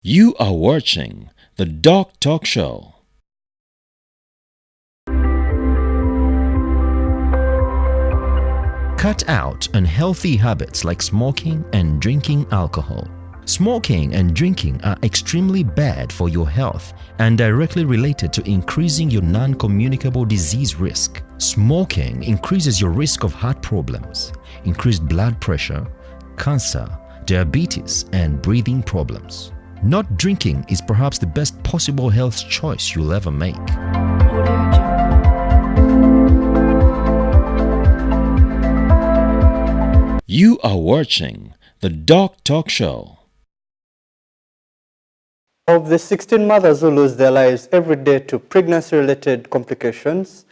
You are watching the Doctalk show. Cut out unhealthy habits like smoking and drinking alcohol. Smoking and drinking are extremely bad for your health and directly related to increasing your non-communicable disease risk. Smoking increases your risk of heart problems, increased blood pressure, cancer, diabetes, and breathing problems. Not drinking is perhaps the best possible health choice you'll ever make. You are watching the Doctalk show. Of the 16 mothers who lose their lives every day to pregnancy-related complications,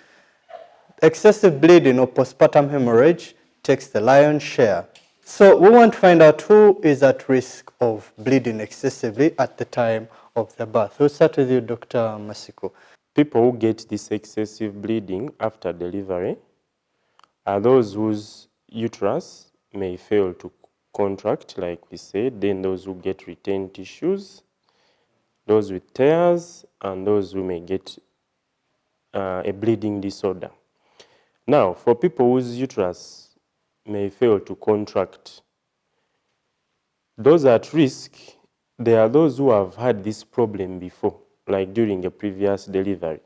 excessive bleeding or postpartum hemorrhage takes the lion's share. So we want to find out who is at risk of bleeding excessively at the time of the birth. We'll start with you, Dr. Masiko. People who get this excessive bleeding after delivery are those whose uterus may fail to contract, like we said, then those who get retained tissues, those with tears, and those who may get a bleeding disorder. Now, for people whose uterus may fail to contract, those at risk, there are those who have had this problem before, like during a previous delivery.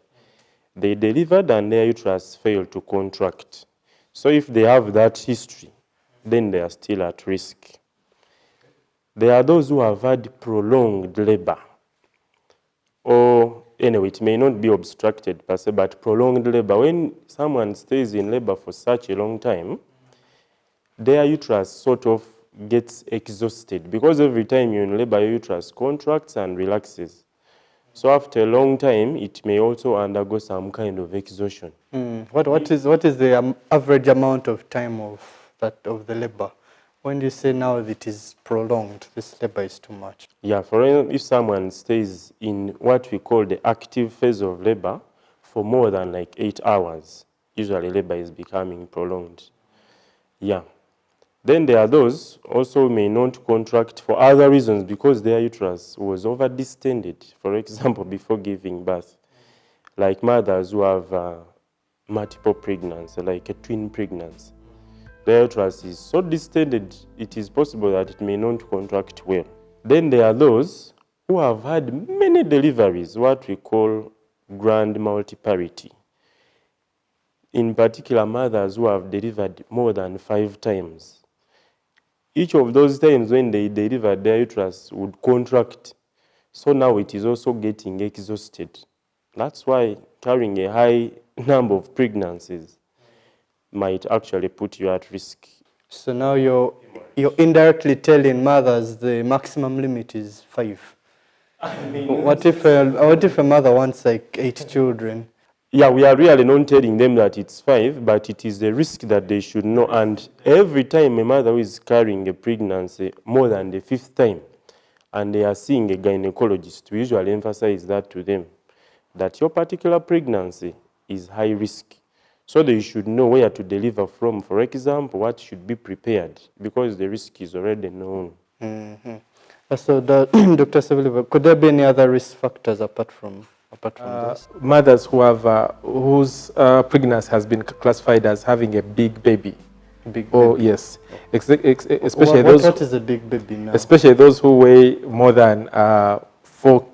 They delivered and their uterus failed to contract. So if they have that history, then they are still at risk. There are those who have had prolonged labor, or anyway, it may not be obstructed per se, but prolonged labor. When someone stays in labor for such a long time, their uterus sort of gets exhausted because every time you're in labor, your uterus contracts and relaxes. So after a long time, it may also undergo some kind of exhaustion. What is the average amount of time of the labor? When you say now that it is prolonged, this labor is too much? Yeah, for example, if someone stays in what we call the active phase of labor for more than like 8 hours, usually labor is becoming prolonged. Yeah. Then there are those also may not contract for other reasons because their uterus was over-distended, for example, before giving birth. Like mothers who have multiple pregnancy, like a twin pregnancy. Their uterus is so distended, it is possible that it may not contract well. Then there are those who have had many deliveries, what we call grand multiparity. In particular, mothers who have delivered more than 5 times. Each of those times when they delivered, their uterus would contract. So now it is also getting exhausted. That's why carrying a high number of pregnancies might actually put you at risk. So now you're indirectly telling mothers the maximum limit is 5. What if a mother wants like 8 children? Yeah, we are really not telling them that it's 5, but it is a risk that they should know. And every time a mother who is carrying a pregnancy, more than the 5th time, and they are seeing a gynecologist, we usually emphasize that to them, that your particular pregnancy is high risk. So they should know where to deliver from. For example, what should be prepared, because the risk is already known. So, Dr. Seville, could there be any other risk factors apart from this? Mothers who have whose pregnancy has been classified as having a big baby. Yes, especially those. What is a big baby now? Especially those who weigh more than 4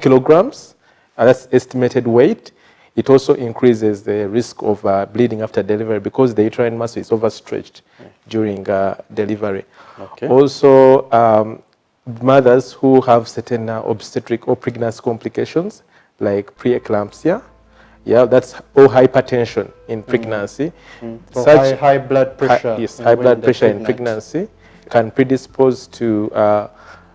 kilograms. That's estimated weight. It also increases the risk of bleeding after delivery because the uterine muscle is overstretched during delivery. Okay. Also, mothers who have certain obstetric or pregnancy complications like preeclampsia, that's or hypertension in pregnancy. Such high blood pressure. High blood pressure in pregnancy can predispose to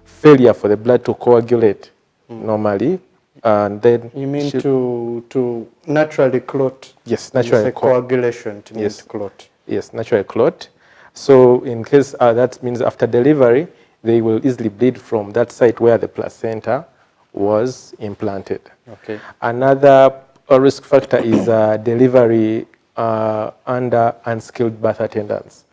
failure for the blood to coagulate normally. And then you mean to naturally clot? Yes, naturally coagulation to clot. Yes, naturally clot. So in case that means after delivery, they will easily bleed from that site where the placenta was implanted. Okay. Another risk factor is delivery under unskilled birth attendants.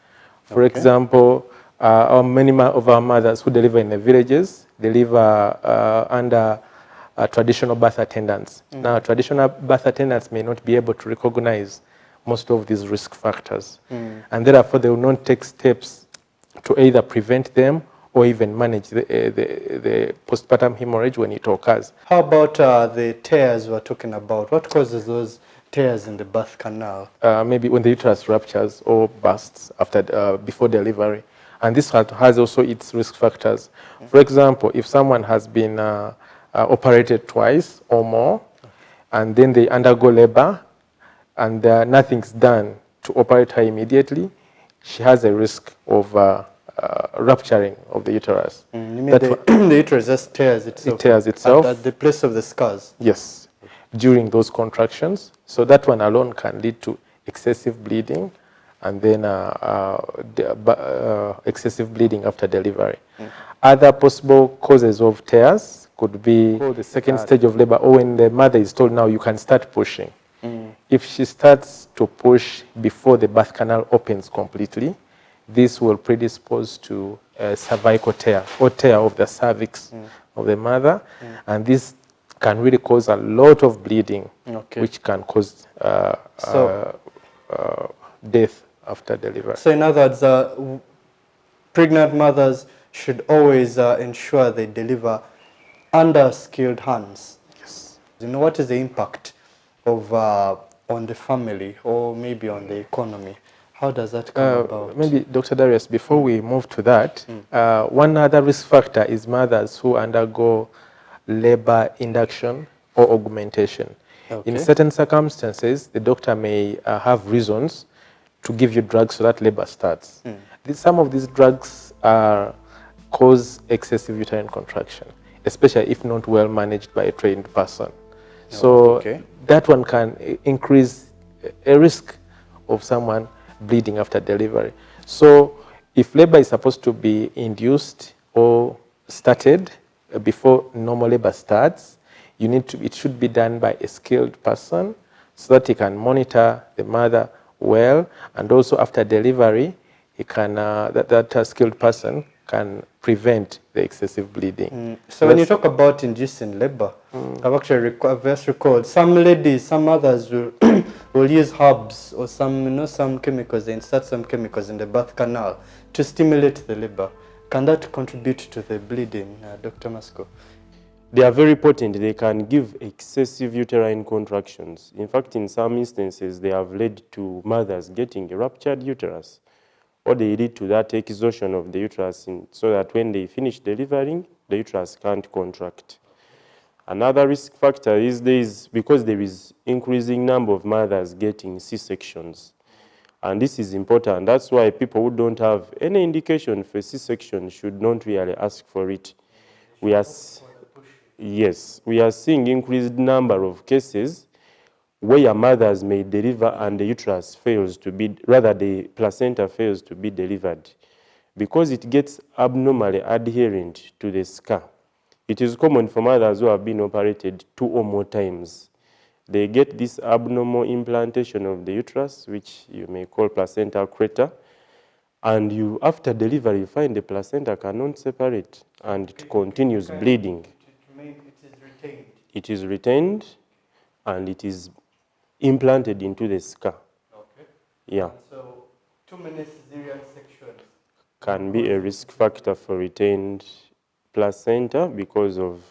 For example, Many of our mothers who deliver in the villages deliver under traditional birth attendants. Now, traditional birth attendants may not be able to recognize most of these risk factors, and therefore they will not take steps to either prevent them or even manage the postpartum hemorrhage when it occurs. How about the tears we're talking about? What causes those tears in the birth canal? Maybe when the uterus ruptures or bursts after, before delivery. And this has also its risk factors. For example, if someone has been operated twice or more, and then they undergo labor, and nothing's done to operate her immediately, she has a risk of rupturing of the uterus. You mean the uterus just tears itself? It tears itself. At the place of the scars? Yes, during those contractions. So that one alone can lead to excessive bleeding, and then excessive bleeding after delivery. Other possible causes of tears could be the second stage of labor, or when the mother is told, now you can start pushing. If she starts to push before the birth canal opens completely, this will predispose to a cervical tear or tear of the cervix of the mother, and this can really cause a lot of bleeding, which can cause death after delivery. So in other words, pregnant mothers should always ensure they deliver under skilled hands. Yes. You know, what is the impact of on the family or maybe on the economy? How does that come about? Maybe, Dr. Darius, before we move to that, one other risk factor is mothers who undergo labor induction or augmentation. In certain circumstances, the doctor may have reasons to give you drugs so that labor starts. Some of these drugs cause excessive uterine contraction, especially if not well managed by a trained person. So that one can increase a risk of someone bleeding after delivery. So if labor is supposed to be induced or started before normal labor starts, it should be done by a skilled person so that he can monitor the mother well, and also after delivery, he can that skilled person can prevent the excessive bleeding. So when you talk about inducing labor, I've just recalled some ladies, some mothers will will use herbs or some chemicals. They insert some chemicals in the birth canal to stimulate the labor. Can that contribute to the bleeding, Dr. Masco? They are very potent. They can give excessive uterine contractions. In fact, in some instances, they have led to mothers getting a ruptured uterus, or they lead to that exhaustion of the uterus so that when they finish delivering, the uterus can't contract. Another risk factor is because there is increasing number of mothers getting C-sections. And this is important. That's why people who don't have any indication for C-section should not really ask for it. We are seeing increased number of cases where mothers may deliver and the uterus fails to be, rather the placenta fails to be delivered because it gets abnormally adherent to the scar. It is common for mothers who have been operated 2 or more times. They get this abnormal implantation of the uterus, which you may call placental crater, and after delivery, you find the placenta cannot separate and it continues bleeding. It is retained and it is implanted into the scar. Yeah. So too many cesarean sections can be a risk factor for retained placenta because of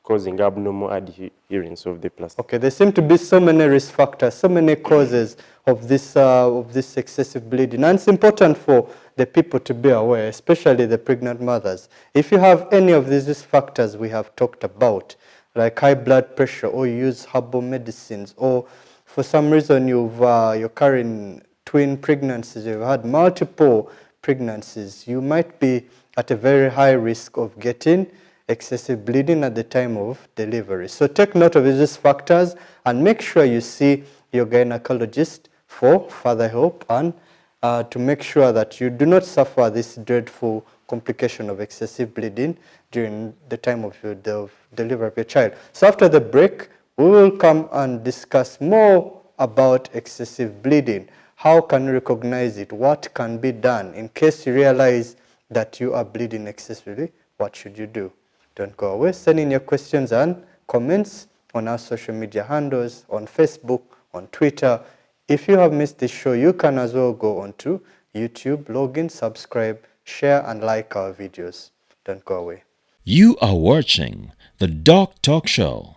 causing abnormal adherence of the placenta. Okay, there seem to be so many risk factors, so many causes of this excessive bleeding, and it's important for the people to be aware, especially the pregnant mothers. If you have any of these risk factors we have talked about, like high blood pressure, or you use herbal medicines, or for some reason you're carrying twin pregnancies, you've had multiple pregnancies, you might be at a very high risk of getting excessive bleeding at the time of delivery. So take note of these factors and make sure you see your gynecologist for further help and to make sure that you do not suffer this dreadful complication of excessive bleeding during the time of the delivery of your child. So after the break, we will come and discuss more about excessive bleeding. How can you recognize it? What can be done in case you realize that you are bleeding excessively? What should you do? Don't go away. Send in your questions and comments on our social media handles, on Facebook, on Twitter. If you have missed this show, you can as well go on to YouTube, log in, subscribe, share, and like our videos. Don't go away. You are watching the Doctalk Show.